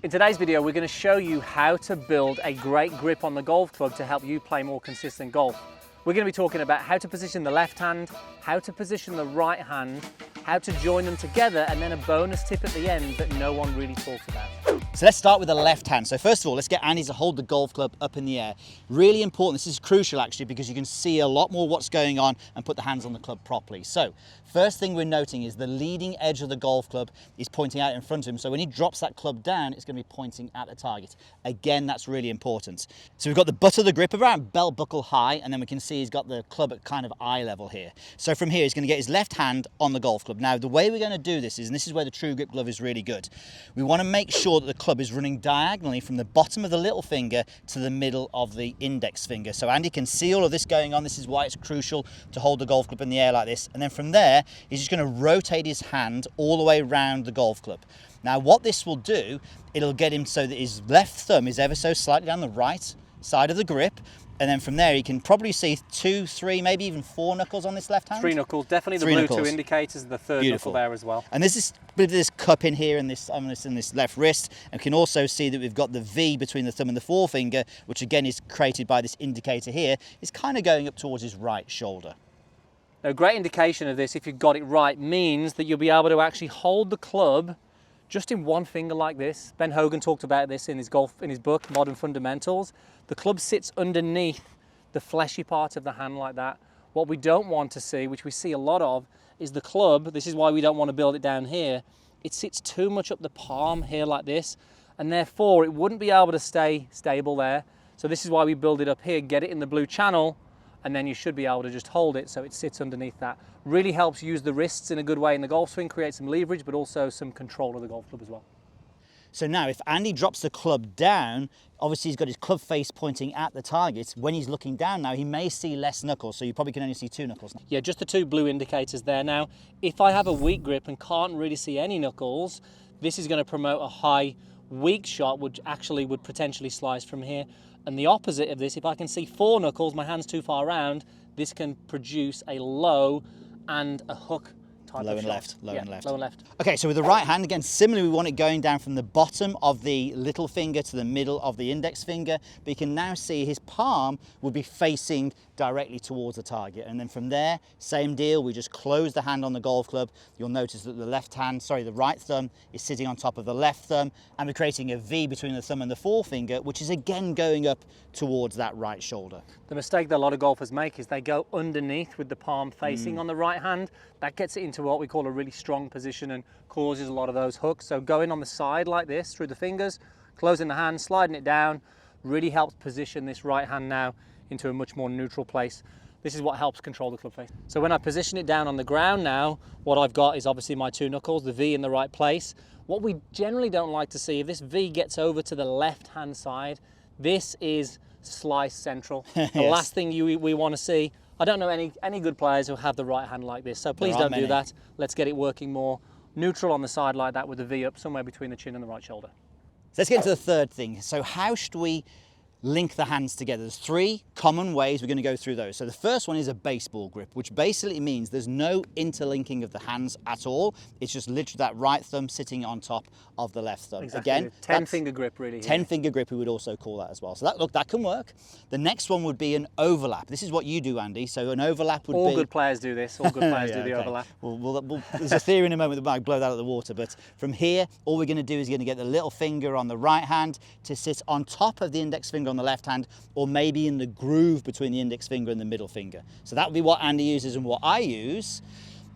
In today's video, we're going to show you how to build a great grip on the golf club to help you play more consistent golf. We're going to be talking about how to position the left hand, how to position the right hand, how to join them together, and then a bonus tip at the end that no one really talks about. So let's start with the left hand. So first of all, let's get Andy to hold the golf club up in the air. Really important, this is crucial actually, because you can see a lot more what's going on and put the hands on the club properly. So first thing we're noting is the leading edge of the golf club is pointing out in front of him. So when he drops that club down, it's going to be pointing at the target. Again, that's really important. So we've got the butt of the grip around belt buckle high, and then we can see he's got the club at kind of eye level here. So from here, he's going to get his left hand on the golf club. Now, the way we're going to do this is, and this is where the True Grip glove is really good, we want to make sure that the club is running diagonally from the bottom of the little finger to the middle of the index finger. So Andy can see all of this going on. This is why it's crucial to hold the golf club in the air like this. And then from there, he's just going to rotate his hand all the way around the golf club. Now, what this will do, it'll get him so that his left thumb is ever so slightly down the right side of the grip. And then from there, you can probably see 2, 3, maybe even 4 knuckles on this left hand. 3 knuckles, definitely the blue 2 indicators, and the third knuckle there as well. And there's this cup in here and this on this left wrist. And we can also see that we've got the V between the thumb and the forefinger, which again is created by this indicator here. It's kind of going up towards his right shoulder. A great indication of this, if you've got it right, means that you'll be able to actually hold the club just in one finger like this. Ben Hogan talked about this in his book, Modern Fundamentals. The club sits underneath the fleshy part of the hand like that. What we don't want to see, which we see a lot of, is the club. This is why we don't want to build it down here. It sits too much up the palm here like this, and therefore it wouldn't be able to stay stable there. So this is why we build it up here, get it in the blue channel, and then you should be able to just hold it so it sits underneath that. Really helps use the wrists in a good way in the golf swing, create some leverage, but also some control of the golf club as well. So now if Andy drops the club down, obviously he's got his club face pointing at the target. When he's looking down now, he may see less knuckles, so you probably can only see 2 knuckles. Yeah, just the 2 blue indicators there. Now, if I have a weak grip and can't really see any knuckles, this is going to promote a high weak shot, which actually would potentially slice from here. And the opposite of this, if I can see 4 knuckles, my hand's too far around, this can produce a low and a hook type low of and shot. left, low and left. Low and left. Okay, so with the right hand, again, similarly, we want it going down from the bottom of the little finger to the middle of the index finger. But you can now see his palm would be facing directly towards the target. And then from there, same deal, we just close the hand on the golf club. You'll notice that the right thumb is sitting on top of the left thumb, and we're creating a V between the thumb and the forefinger, which is again going up towards that right shoulder. The mistake that a lot of golfers make is they go underneath with the palm facing on the right hand. That gets it into what we call a really strong position and causes a lot of those hooks. So going on the side like this through the fingers, closing the hand, sliding it down, really helps position this right hand now into a much more neutral place. This is what helps control the club face. So when I position it down on the ground now, what I've got is obviously my 2 knuckles, the V in the right place. What we generally don't like to see, if this V gets over to the left hand side, this is slice central. Yes. The last thing we want to see. I don't know any good players who have the right hand like this, so please don't do that. Let's get it working more neutral on the side like that with the V up somewhere between the chin and the right shoulder. So let's get into the third thing. So how should we link the hands together? There's 3 common ways we're going to go through those. So the first one is a baseball grip, which basically means there's no interlinking of the hands at all. It's just literally that right thumb sitting on top of the left thumb. Exactly. Again, 10 finger grip really. 10 finger grip, we would also call that as well. So that can work. The next one would be an overlap. This is what you do, Andy. So an overlap would be... All good players do this. All good players do the overlap. There's a theory in a moment that might blow that out of the water, but from here, all we're going to do is going to get the little finger on the right hand to sit on top of the index finger on the left hand, or maybe in the groove between the index finger and the middle finger. So that would be what Andy uses and what I use.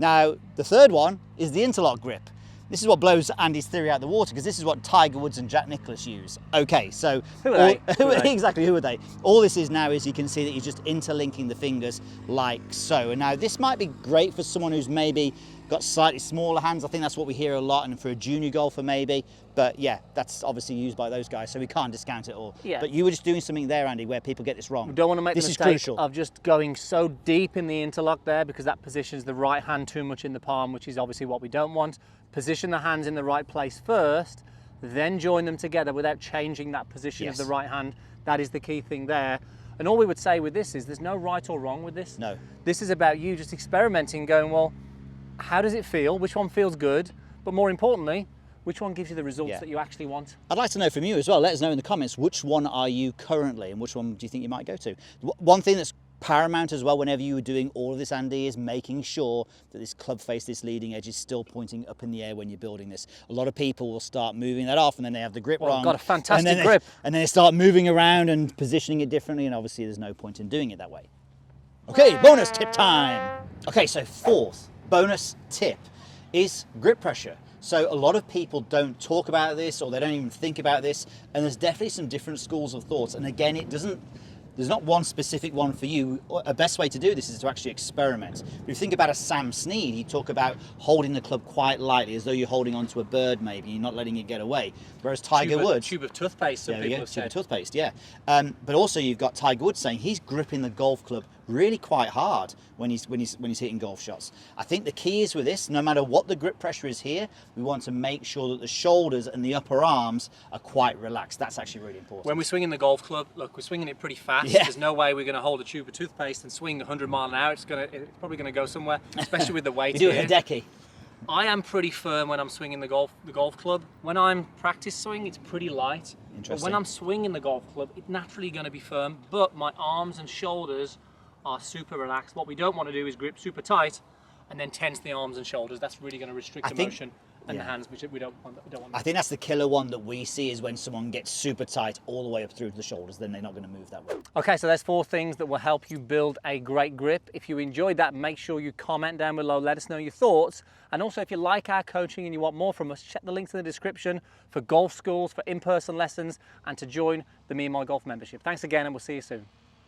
Now, the third one is the interlock grip. This is what blows Andy's theory out of the water, because this is what Tiger Woods and Jack Nicklaus use. Okay, so... Who are they? Exactly, who are they? All this is now is you can see that he's just interlinking the fingers like so. And now this might be great for someone who's maybe got slightly smaller hands. I think that's what we hear a lot, and for a junior golfer maybe. But yeah, that's obviously used by those guys, so we can't discount it all. Yeah. But you were just doing something there, Andy, where people get this wrong. We don't want to make the This is mistake crucial. of just going so deep in the interlock there, because that positions the right hand too much in the palm, which is obviously what we don't want. Position the hands in the right place first, then join them together without changing that position of the right hand. That is the key thing there. And all we would say with this is there's no right or wrong with this. No. This is about you just experimenting, going, well, how does it feel? Which one feels good? But more importantly, which one gives you the results Yeah. that you actually want? I'd like to know from you as well. Let us know in the comments, which one are you currently and which one do you think you might go to? One thing that's paramount as well whenever you were doing all of this, Andy, is making sure that this club face, this leading edge, is still pointing up in the air when you're building this. A lot of people will start moving that off and then they have the grip Well, wrong. got a fantastic and then grip. And then they start moving around and positioning it differently, and obviously there's no point in doing it that way. Okay, bonus tip time. Okay, so fourth bonus tip is grip pressure. So a lot of people don't talk about this, or they don't even think about this, and there's definitely some different schools of thoughts. And again, there's not one specific one for you. A best way to do this is to actually experiment. If you think about a Sam Snead, he'd talk about holding the club quite lightly, as though you're holding onto a bird maybe, you're not letting it get away. Whereas Tiger Woods... Tube of toothpaste, some There we people go, have tube of said. toothpaste, yeah. But also you've got Tiger Woods saying he's gripping the golf club really quite hard when he's hitting golf shots. I think the key is with this, no matter what the grip pressure is here, we want to make sure that the shoulders and the upper arms are quite relaxed. That's actually really important. When we're swinging the golf club, look, we're swinging it pretty fast. Yeah. There's no way we're going to hold a tube of toothpaste and swing 100 mile an hour. It's probably going to go somewhere, especially with the weight. We do it here. in a decky. I am pretty firm when I'm swinging the golf club. When I'm practice swing, it's pretty light. But Interesting. when I'm swinging the golf club, it's naturally going to be firm, but my arms and shoulders are super relaxed. What we don't want to do is grip super tight and then tense the arms and shoulders. That's really going to restrict the motion and the hands, which we don't want. I think that's the killer one that we see, is when someone gets super tight all the way up through to the shoulders, then they're not going to move that way. Okay, so there's 4 things that will help you build a great grip. If you enjoyed that, make sure you comment down below, let us know your thoughts. And also, if you like our coaching and you want more from us, check the links in the description for golf schools, for in-person lessons, and to join the Me and My Golf membership. Thanks again, and we'll see you soon.